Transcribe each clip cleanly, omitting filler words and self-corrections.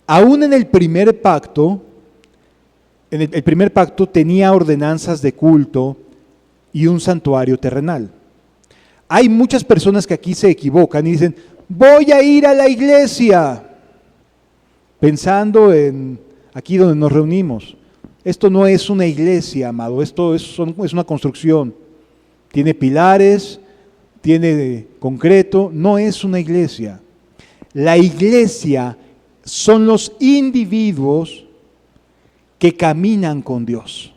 Aún en el primer pacto, el primer pacto tenía ordenanzas de culto y un santuario terrenal. Hay muchas personas que aquí se equivocan y dicen, voy a ir a la iglesia, pensando en aquí donde nos reunimos. Esto no es una iglesia, amado, esto es una construcción. Tiene pilares, tiene concreto, no es una iglesia. La iglesia son los individuos que caminan con Dios.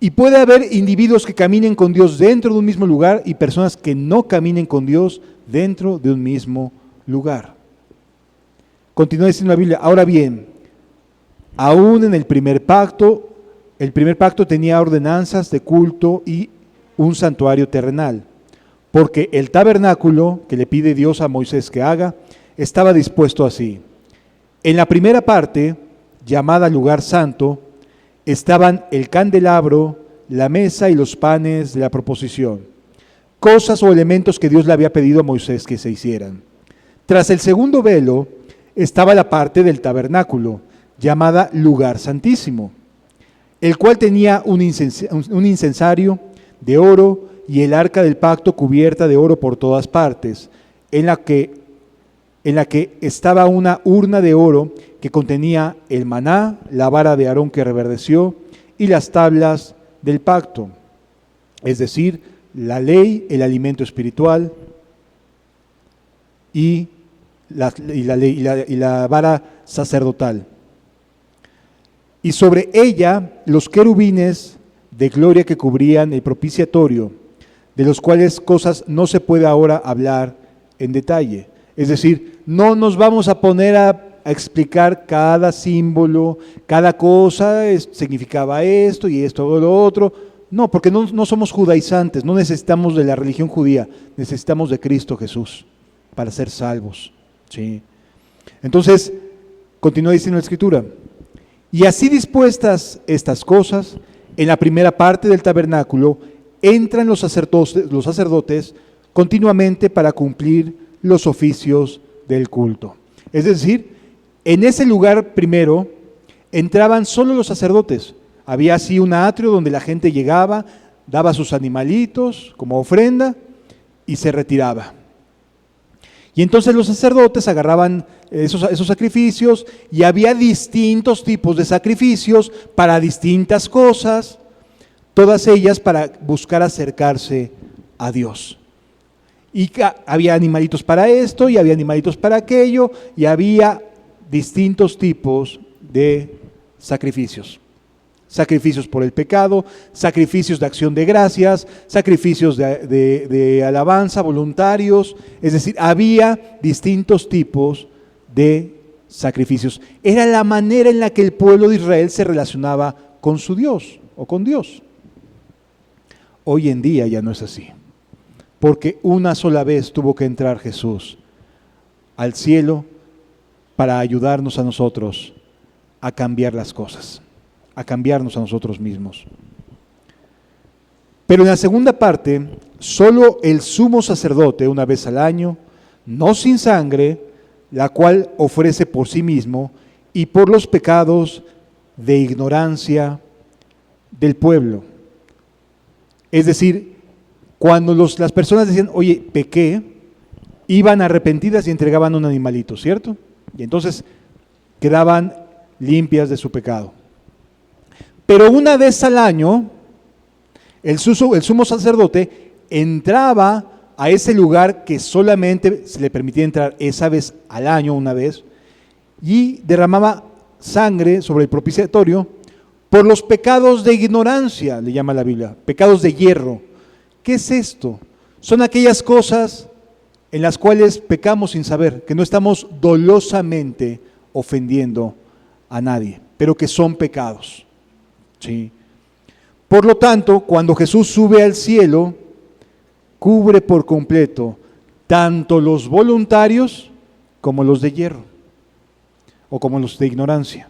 Y puede haber individuos que caminen con Dios dentro de un mismo lugar y personas que no caminen con Dios dentro de un mismo lugar. Continúa diciendo la Biblia, ahora bien, aún en el primer pacto tenía ordenanzas de culto y un santuario terrenal, porque el tabernáculo que le pide Dios a Moisés que haga, estaba dispuesto así. En la primera parte, llamada lugar santo, estaban el candelabro, la mesa y los panes de la proposición, cosas o elementos que Dios le había pedido a Moisés que se hicieran. Tras el segundo velo estaba la parte del tabernáculo, llamada lugar santísimo, el cual tenía un incensario de oro y el arca del pacto cubierta de oro por todas partes, en la que estaba una urna de oro que contenía el maná, la vara de Aarón que reverdeció y las tablas del pacto, es decir, la ley, el alimento espiritual y la vara sacerdotal. Y sobre ella los querubines de gloria que cubrían el propiciatorio, de los cuales cosas no se puede ahora hablar en detalle. Es decir, no nos vamos a poner a explicar cada símbolo, cada cosa significaba esto y esto o lo otro. No, porque no somos judaizantes, no necesitamos de la religión judía, necesitamos de Cristo Jesús para ser salvos. ¿Sí? Entonces, continúa diciendo la Escritura. Y así dispuestas estas cosas, en la primera parte del tabernáculo entran los sacerdotes continuamente para cumplir los oficios del culto. Es decir, en ese lugar primero entraban solo los sacerdotes. Había así un atrio donde la gente llegaba, daba sus animalitos como ofrenda y se retiraba. Y entonces los sacerdotes agarraban esos sacrificios y había distintos tipos de sacrificios para distintas cosas, todas ellas para buscar acercarse a Dios. Y había animalitos para esto y había animalitos para aquello y había distintos tipos de sacrificios. Sacrificios por el pecado, sacrificios de acción de gracias, sacrificios de alabanza, voluntarios. Es decir, había distintos tipos de sacrificios. Era la manera en la que el pueblo de Israel se relacionaba con su Dios o con Dios. Hoy en día ya no es así, porque una sola vez tuvo que entrar Jesús al cielo para ayudarnos a nosotros a cambiar las cosas, a cambiarnos a nosotros mismos. Pero en la segunda parte, solo el sumo sacerdote una vez al año, no sin sangre, la cual ofrece por sí mismo y por los pecados de ignorancia del pueblo. Es decir, cuando las personas decían, oye, pequé, iban arrepentidas y entregaban un animalito, ¿cierto? Y entonces quedaban limpias de su pecado. Pero una vez al año, el sumo sacerdote entraba a ese lugar que solamente se le permitía entrar esa vez al año, una vez, y derramaba sangre sobre el propiciatorio por los pecados de ignorancia, le llama la Biblia, pecados de hierro. ¿Qué es esto? Son aquellas cosas en las cuales pecamos sin saber, que no estamos dolosamente ofendiendo a nadie, pero que son pecados. ¿Sí? Por lo tanto, cuando Jesús sube al cielo, cubre por completo tanto los voluntarios como los de hierro, o como los de ignorancia.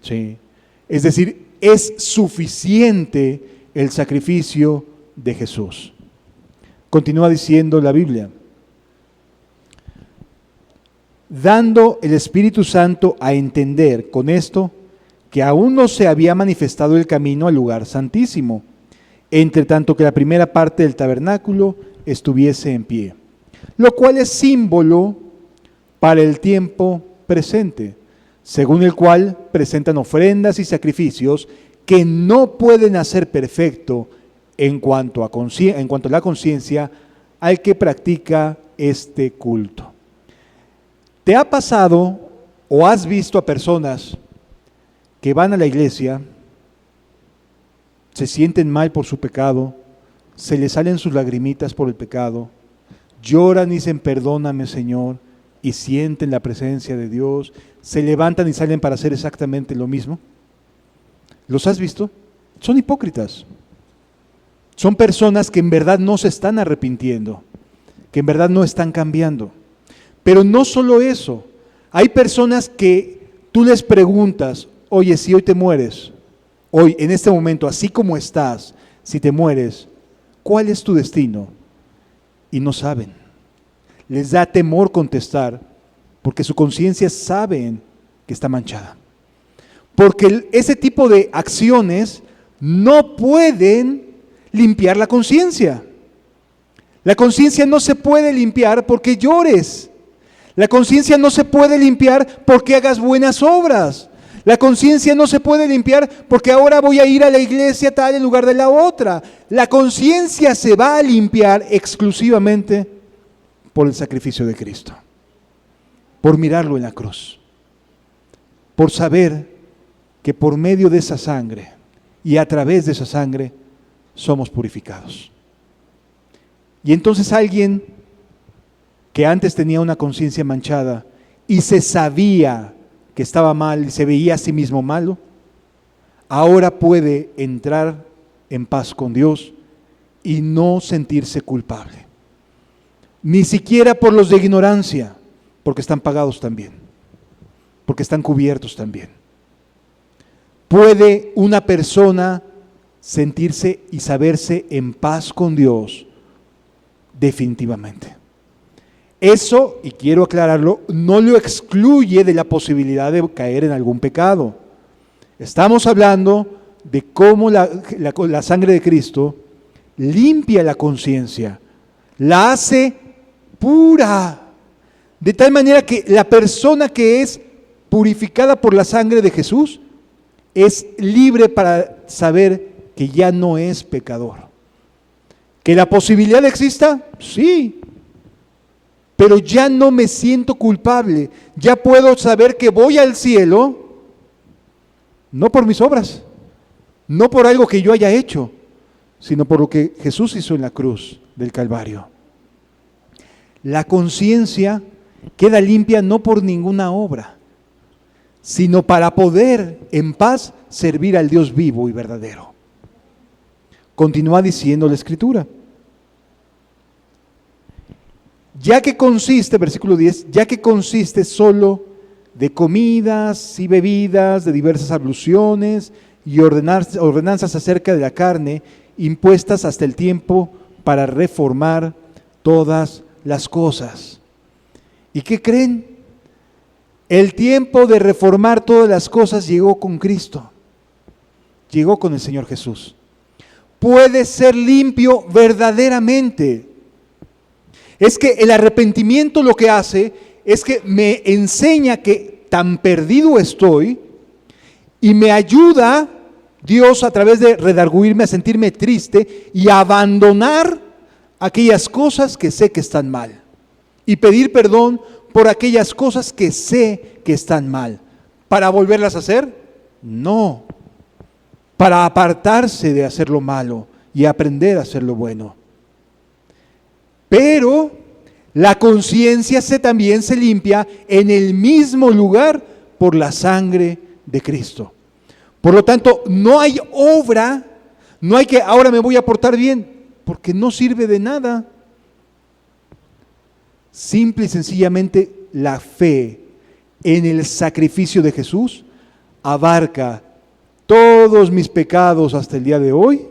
¿Sí? Es decir, es suficiente el sacrificio de Jesús. Continúa diciendo la Biblia. dando el Espíritu Santo a entender con esto que aún no se había manifestado el camino al lugar santísimo, entre tanto que la primera parte del tabernáculo estuviese en pie, lo cual es símbolo para el tiempo presente, según el cual presentan ofrendas y sacrificios que no pueden hacer perfecto en cuanto a la conciencia al que practica este culto. ¿Te ha pasado o has visto a personas que van a la iglesia, se sienten mal por su pecado, se les salen sus lagrimitas por el pecado, lloran y dicen perdóname Señor, y sienten la presencia de Dios, se levantan y salen para hacer exactamente lo mismo? ¿Los has visto? Son hipócritas. Son personas que en verdad no se están arrepintiendo, que en verdad no están cambiando. Pero no solo eso, hay personas que tú les preguntas, oye, si hoy te mueres, hoy en este momento, así como estás, si te mueres, ¿cuál es tu destino? Y no saben. Les da temor contestar porque su conciencia saben que está manchada. Porque ese tipo de acciones no pueden limpiar la conciencia. La conciencia no se puede limpiar porque llores. La conciencia no se puede limpiar porque hagas buenas obras. La conciencia no se puede limpiar porque ahora voy a ir a la iglesia tal en lugar de la otra. La conciencia se va a limpiar exclusivamente por el sacrificio de Cristo, por mirarlo en la cruz, por saber que por medio de esa sangre y a través de esa sangre somos purificados. Y entonces alguien que antes tenía una conciencia manchada y se sabía que estaba mal y se veía a sí mismo malo, ahora puede entrar en paz con Dios y no sentirse culpable. Ni siquiera por los de ignorancia, porque están pagados también, porque están cubiertos también. ¿Puede una persona sentirse y saberse en paz con Dios? Definitivamente. Eso, y quiero aclararlo, no lo excluye de la posibilidad de caer en algún pecado. Estamos hablando de cómo la sangre de Cristo limpia la conciencia, la hace pura, de tal manera que la persona que es purificada por la sangre de Jesús es libre para saber que ya no es pecador. ¿Que la posibilidad exista? Sí, pero ya no me siento culpable, ya puedo saber que voy al cielo, no por mis obras, no por algo que yo haya hecho, sino por lo que Jesús hizo en la cruz del Calvario. La conciencia queda limpia no por ninguna obra, sino para poder en paz servir al Dios vivo y verdadero. Continúa diciendo la Escritura. Ya que consiste, versículo 10, ya que consiste solo de comidas y bebidas, de diversas abluciones y ordenanzas acerca de la carne, impuestas hasta el tiempo para reformar todas las cosas. ¿Y qué creen? El tiempo de reformar todas las cosas llegó con Cristo, llegó con el Señor Jesús. Puede ser limpio verdaderamente. Es que el arrepentimiento lo que hace es que me enseña que tan perdido estoy y me ayuda Dios a través de redarguirme a sentirme triste y a abandonar aquellas cosas que sé que están mal y pedir perdón por aquellas cosas que sé que están mal. ¿Para volverlas a hacer? No. Para apartarse de hacer lo malo y aprender a hacer lo bueno. Pero la conciencia también se limpia en el mismo lugar por la sangre de Cristo. Por lo tanto, no hay obra, no hay que ahora me voy a portar bien, porque no sirve de nada. Simple y sencillamente la fe en el sacrificio de Jesús abarca todos mis pecados hasta el día de hoy,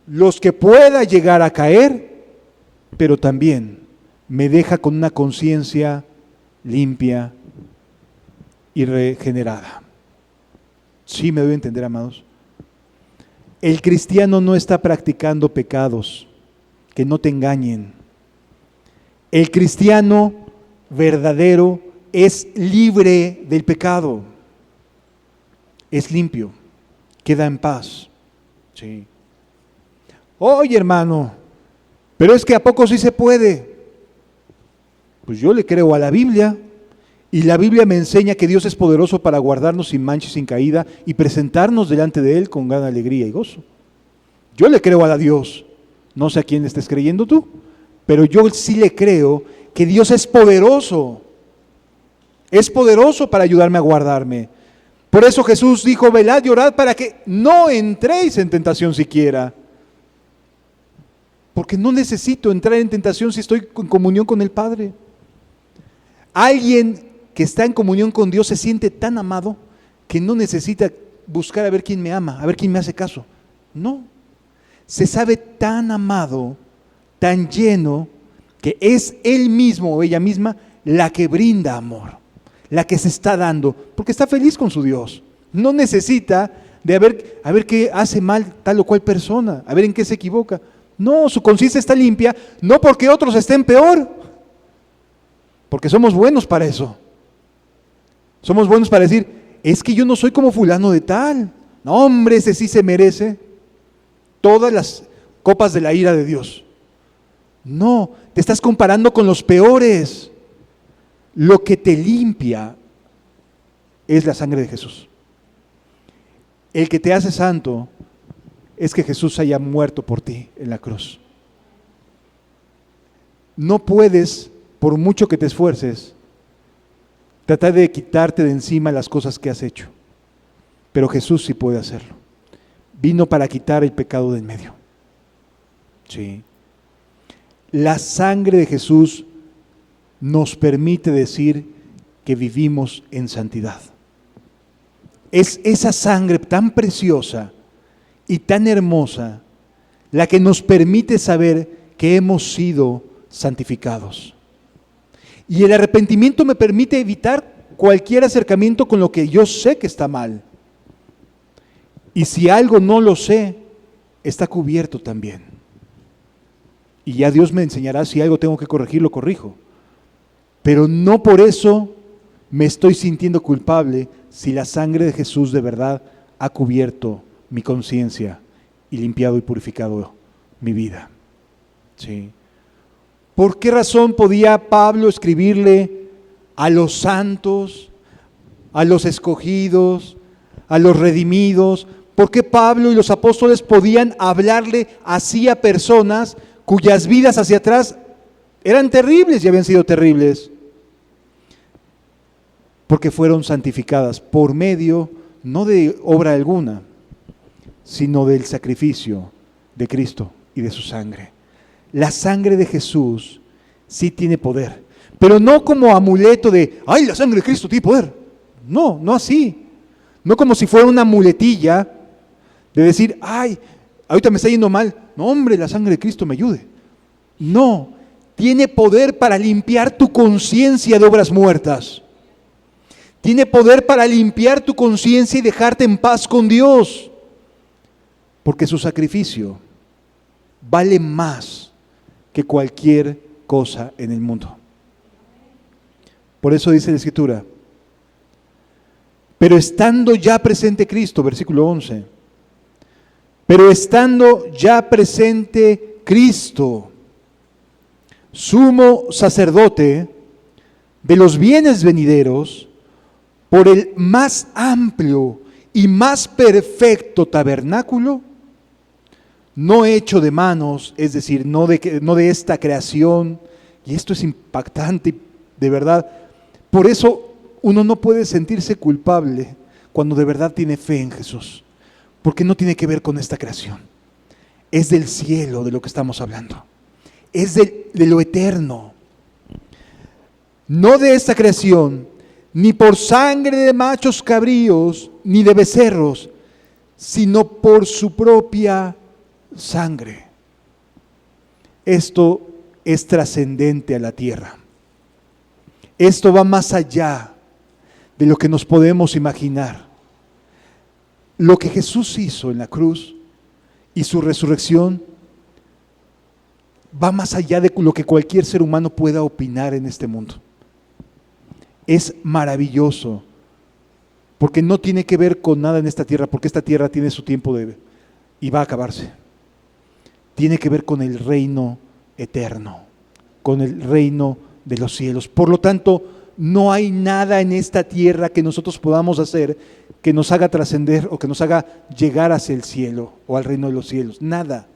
los que pueda llegar a caer, pero también me deja con una conciencia limpia y regenerada. ¿Sí me doy a entender, amados? El cristiano no está practicando pecados, que no te engañen. El cristiano verdadero es libre del pecado, es limpio, queda en paz. Sí. Oye, hermano, pero es que ¿a poco sí se puede? Pues yo le creo a la Biblia, y la Biblia me enseña que Dios es poderoso para guardarnos sin mancha y sin caída y presentarnos delante de Él con gran alegría y gozo. Yo le creo a Dios, no sé a quién le estés creyendo tú, pero yo sí le creo que Dios es poderoso para ayudarme a guardarme. Por eso Jesús dijo, velad y orad para que no entréis en tentación siquiera. Porque no necesito entrar en tentación si estoy en comunión con el Padre. Alguien que está en comunión con Dios se siente tan amado que no necesita buscar a ver quién me ama, a ver quién me hace caso. No, se sabe tan amado, tan lleno, que es él mismo o ella misma la que brinda amor, la que se está dando, porque está feliz con su Dios. No necesita de a ver qué hace mal tal o cual persona, a ver en qué se equivoca. No, su conciencia está limpia, no porque otros estén peor, porque somos buenos para eso. Somos buenos para decir, es que yo no soy como fulano de tal. No, hombre, ese sí se merece todas las copas de la ira de Dios. No, te estás comparando con los peores. Lo que te limpia es la sangre de Jesús. El que te hace santo es que Jesús haya muerto por ti en la cruz. No puedes, por mucho que te esfuerces, tratar de quitarte de encima las cosas que has hecho. Pero Jesús sí puede hacerlo. Vino para quitar el pecado de en medio. Sí. La sangre de Jesús nos permite decir que vivimos en santidad. Es esa sangre tan preciosa y tan hermosa la que nos permite saber que hemos sido santificados. Y el arrepentimiento me permite evitar cualquier acercamiento con lo que yo sé que está mal. Y si algo no lo sé, está cubierto también. Y ya Dios me enseñará si algo tengo que corregir, lo corrijo. Pero no por eso me estoy sintiendo culpable si la sangre de Jesús de verdad ha cubierto mi conciencia y limpiado y purificado mi vida. Sí. ¿Por qué razón podía Pablo escribirle a los santos, a los escogidos, a los redimidos? ¿Por qué Pablo y los apóstoles podían hablarle así a personas cuyas vidas hacia atrás eran terribles y habían sido terribles? Porque fueron santificadas por medio, no de obra alguna, sino del sacrificio de Cristo y de su sangre. La sangre de Jesús sí tiene poder, pero no como amuleto de, ¡ay, la sangre de Cristo tiene poder! No, no así. No como si fuera una muletilla de decir, ¡ay, ahorita me está yendo mal! No, hombre, la sangre de Cristo me ayude. No, tiene poder para limpiar tu conciencia de obras muertas. Tiene poder para limpiar tu conciencia y dejarte en paz con Dios. Porque su sacrificio vale más que cualquier cosa en el mundo. Por eso dice la Escritura, pero estando ya presente Cristo, versículo 11, pero estando ya presente Cristo, sumo sacerdote de los bienes venideros, por el más amplio y más perfecto tabernáculo, no hecho de manos, es decir, no de esta creación. Y esto es impactante, de verdad. Por eso uno no puede sentirse culpable cuando de verdad tiene fe en Jesús, porque no tiene que ver con esta creación. Es del cielo de lo que estamos hablando. Es de lo eterno. No de esta creación, ni por sangre de machos cabríos, ni de becerros, sino por su propia sangre. Esto es trascendente a la tierra. Esto va más allá de lo que nos podemos imaginar. Lo que Jesús hizo en la cruz y su resurrección va más allá de lo que cualquier ser humano pueda opinar en este mundo. Es maravilloso, porque no tiene que ver con nada en esta tierra, porque esta tierra tiene su tiempo y va a acabarse. Tiene que ver con el reino eterno, con el reino de los cielos. Por lo tanto, no hay nada en esta tierra que nosotros podamos hacer que nos haga trascender o que nos haga llegar hacia el cielo o al reino de los cielos. Nada.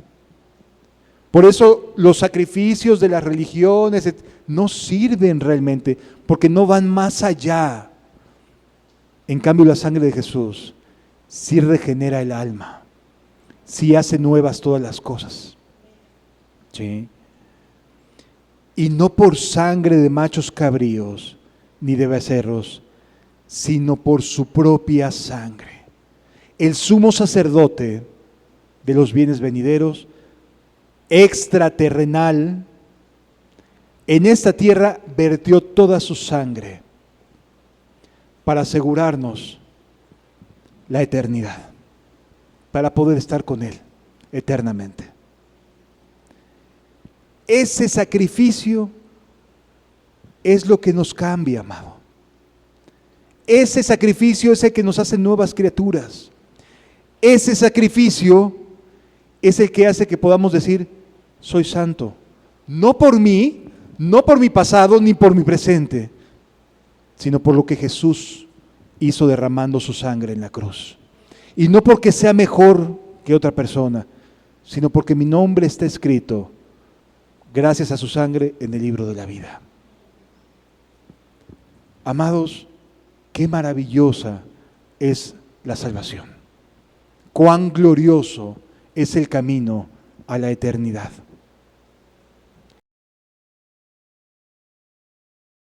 Por eso los sacrificios de las religiones no sirven realmente, porque no van más allá. En cambio, la sangre de Jesús sí regenera el alma, sí hace nuevas todas las cosas. ¿Sí? Y no por sangre de machos cabríos ni de becerros, sino por su propia sangre. El sumo sacerdote de los bienes venideros, extraterrenal, en esta tierra vertió toda su sangre para asegurarnos la eternidad, para poder estar con Él eternamente. Ese sacrificio es lo que nos cambia, amado. Ese sacrificio es el que nos hace nuevas criaturas. Ese sacrificio es el que hace que podamos decir, soy santo. No por mí, no por mi pasado, ni por mi presente, sino por lo que Jesús hizo derramando su sangre en la cruz. Y no porque sea mejor que otra persona, sino porque mi nombre está escrito, gracias a su sangre, en el libro de la vida. Amados, qué maravillosa es la salvación. Cuán glorioso es el camino a la eternidad.